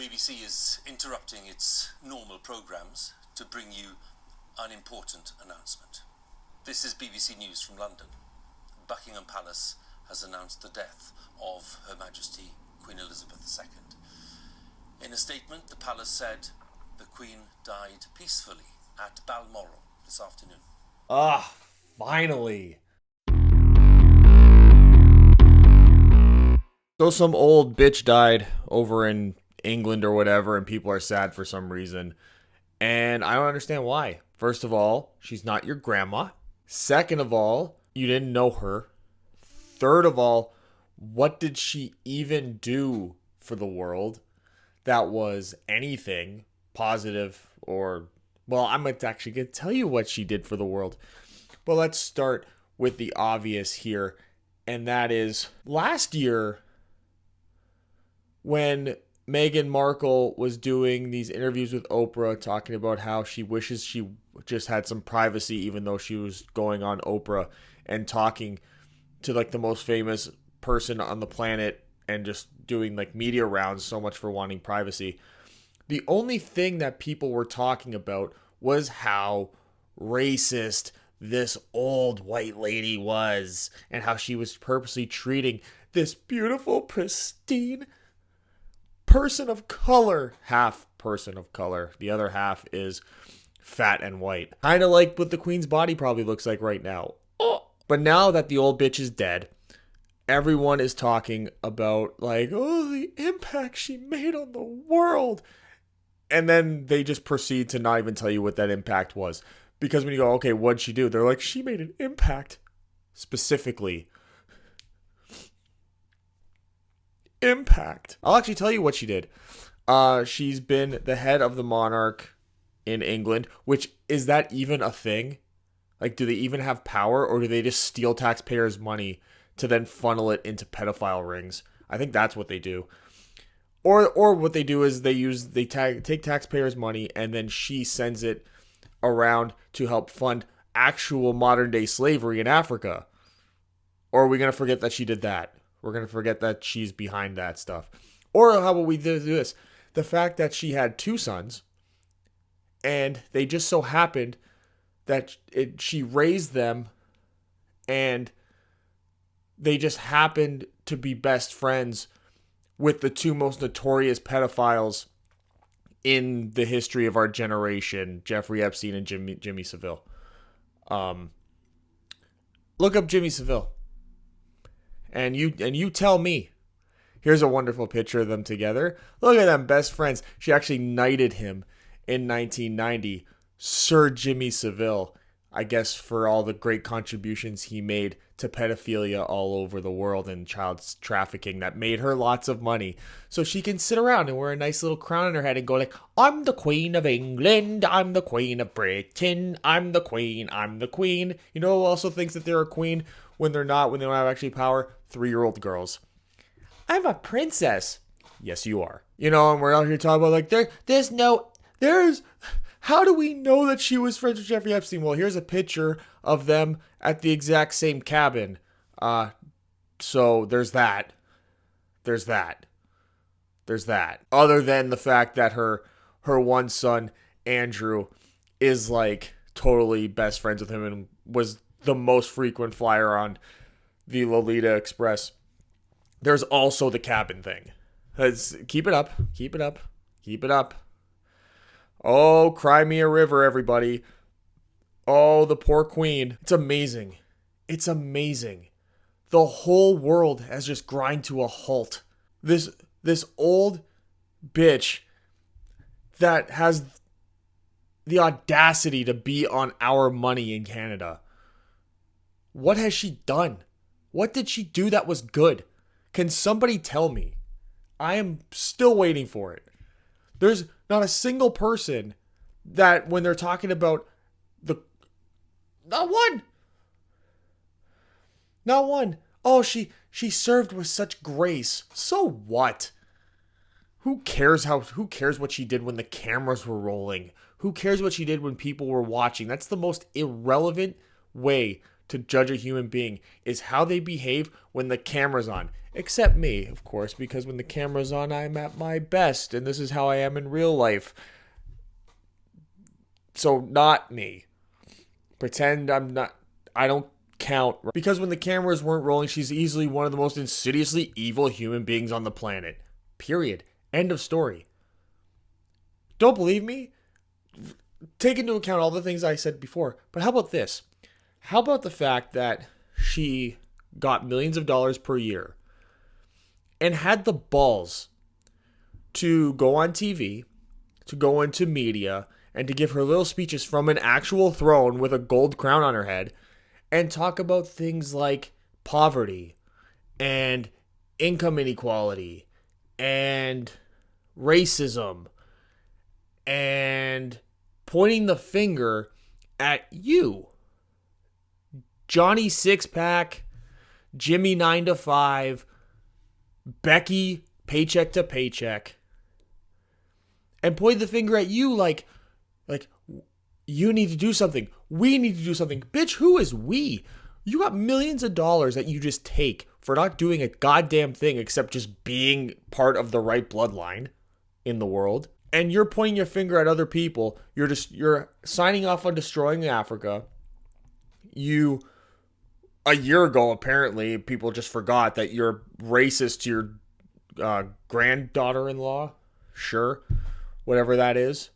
BBC is interrupting its normal programmes to bring you an important announcement. This is BBC News from London. Buckingham Palace has announced the death of Her Majesty Queen Elizabeth II. In a statement, the palace said the Queen died peacefully at Balmoral this afternoon. Finally. So some old bitch died over in England or whatever, and people are sad for some reason. And I don't understand why. First of all, she's not your grandma. Second of all, you didn't know her. Third of all, what did she even do for the world that was anything positive or... Well, I'm actually going to tell you what she did for the world. But let's start with the obvious here. And that is last year when Meghan Markle was doing these interviews with Oprah talking about how she wishes she just had some privacy even though she was going on Oprah and talking to like the most famous person on the planet and just doing like media rounds, so much for wanting privacy. The only thing that people were talking about was how racist this old white lady was and how she was purposely treating this beautiful, pristine person of color, half person of color. The other half is fat and white. Kind of like what the Queen's body probably looks like right now. Oh. But now that the old bitch is dead, everyone is talking about like, oh, the impact she made on the world. And then they just proceed to not even tell you what that impact was. Because when you go, okay, what'd she do? They're like, she made an impact. Specifically. Impact. I'll actually tell you what she did. She's been the head of the monarch in England, which, is that even a thing? Like, do they even have power, or do they just steal taxpayers' money to then funnel it into pedophile rings? I think that's what they do. Or what they do is they take taxpayers' money and then she sends it around to help fund actual modern day slavery in Africa. Or are we going to forget that she did that? We're going to forget that she's behind that stuff. Or how about we do this? The fact that she had two sons and they just so happened that she raised them and they just happened to be best friends with the two most notorious pedophiles in the history of our generation, Jeffrey Epstein and Jimmy Savile. Look up Jimmy Savile. And you tell me. Here's a wonderful picture of them together. Look at them, best friends. She actually knighted him in 1990. Sir Jimmy Savile, I guess, for all the great contributions he made to pedophilia all over the world and child trafficking that made her lots of money. So she can sit around and wear a nice little crown on her head and go like, I'm the Queen of England, I'm the Queen of Britain, I'm the Queen, I'm the Queen. You know who also thinks that they're a queen when they're not, when they don't have actually power? 3-year-old girls. I'm a princess. Yes, you are. You know, and we're out here talking about like, there's, how do we know that she was friends with Jeffrey Epstein? Well, here's a picture of them at the exact same cabin. So there's that. There's that. There's that. Other than the fact that her one son, Andrew, is like totally best friends with him and was the most frequent flyer on the Lolita Express. There's also the cabin thing. Keep it up. Keep it up. Keep it up. Oh, cry me a river, everybody. Oh, the poor queen. It's amazing. It's amazing. The whole world has just grind to a halt. This old bitch that has the audacity to be on our money in Canada. What has she done? What did she do that was good? Can somebody tell me? I am still waiting for it. There's not a single person that when they're talking about not one. Not one. Oh, she served with such grace. So what? Who cares what she did when the cameras were rolling? Who cares what she did when people were watching? That's the most irrelevant way to judge a human being, is how they behave when the camera's on. Except me, of course, because when the camera's on, I'm at my best, and this is how I am in real life. So, not me. Pretend I'm not. I don't count. Because when the cameras weren't rolling, she's easily one of the most insidiously evil human beings on the planet. Period. End of story. Don't believe me? Take into account all the things I said before. But how about this? How about the fact that she got millions of dollars per year and had the balls to go on TV, to go into media, and to give her little speeches from an actual throne with a gold crown on her head and talk about things like poverty and income inequality and racism and pointing the finger at you, Johnny Sixpack, Jimmy 9 to 5, Becky paycheck to paycheck, and point the finger at you like you need to do something. We need to do something. Bitch, who is we? You got millions of dollars that you just take for not doing a goddamn thing except just being part of the right bloodline in the world. And you're pointing your finger at other people. You're signing off on destroying Africa. A year ago, apparently, people just forgot that you're racist to your granddaughter-in-law. Sure. Whatever that is.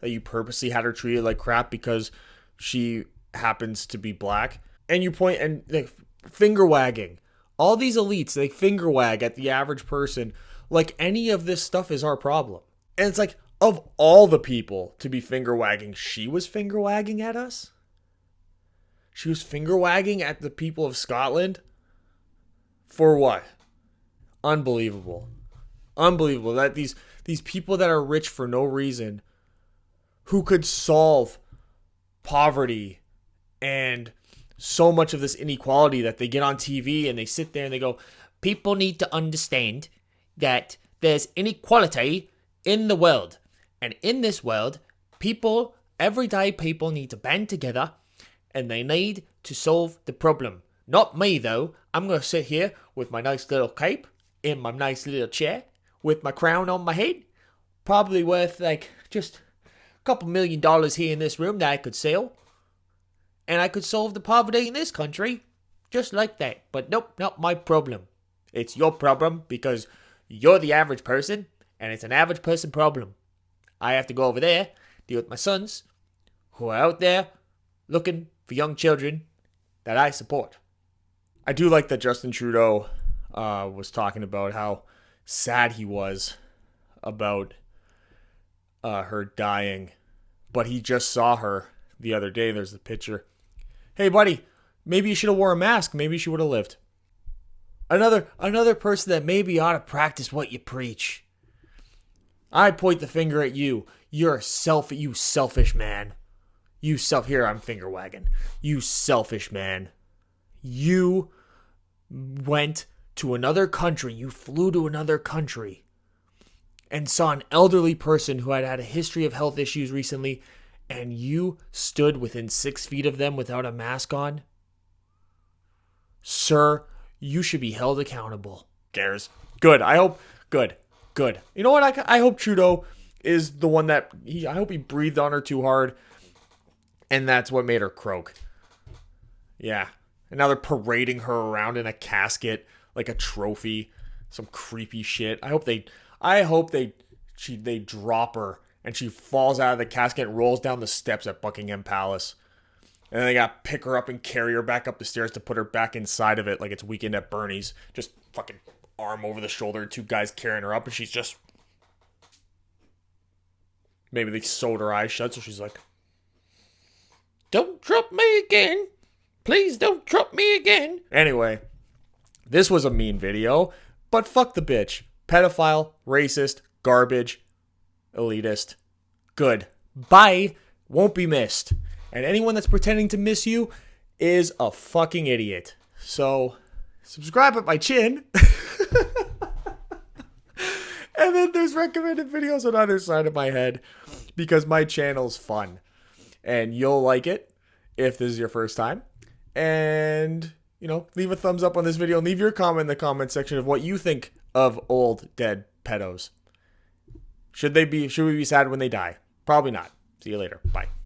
That you purposely had her treated like crap because she happens to be black. And you point and they finger wagging. All these elites, they finger wag at the average person like any of this stuff is our problem. And it's like, of all the people to be finger wagging, she was finger wagging at us? She was finger wagging at the people of Scotland? For what? Unbelievable. Unbelievable that these people that are rich for no reason, who could solve poverty and so much of this inequality, that they get on TV and they sit there and they go, people need to understand that there's inequality in the world. And in this world, everyday people need to band together and they need to solve the problem. Not me, though. I'm going to sit here with my nice little cape in my nice little chair with my crown on my head. Probably worth just a couple $1 million here in this room that I could sell. And I could solve the poverty in this country just like that. But nope, not my problem. It's your problem because you're the average person and it's an average person problem. I have to go over there, deal with my sons who are out there looking for young children that I support. I do like that Justin Trudeau was talking about how sad he was about her dying. But he just saw her the other day. There's the picture. Hey, buddy, maybe you should have wore a mask. Maybe she would have lived. Another person that maybe ought to practice what you preach. I point the finger at you. You selfish man. Here, I'm finger wagging. You selfish man. You went to another country. You flew to another country and saw an elderly person who had a history of health issues recently, and you stood within 6 feet of them without a mask on? Sir, you should be held accountable. Cares. Good. I hope. Good. You know what? I hope Trudeau is the one that I hope he breathed on her too hard, and that's what made her croak. Yeah. And now they're parading her around in a casket like a trophy. Some creepy shit. I hope they drop her and she falls out of the casket and rolls down the steps at Buckingham Palace. And then they gotta pick her up and carry her back up the stairs to put her back inside of it like it's Weekend at Bernie's. Just fucking arm over the shoulder, 2 guys carrying her up, and she's just... Maybe they sewed her eyes shut, so she's like, don't drop me again. Please don't drop me again. Anyway, this was a mean video, but fuck the bitch. Pedophile, racist, garbage, elitist. Good. Bye. Won't be missed. And anyone that's pretending to miss you is a fucking idiot. So, subscribe at my chin. And then there's recommended videos on either side of my head because my channel's fun. And you'll like it if this is your first time. And leave a thumbs up on this video and leave your comment in the comment section of what you think of old dead pedos. Should we be sad when they die? Probably not. See you later. Bye.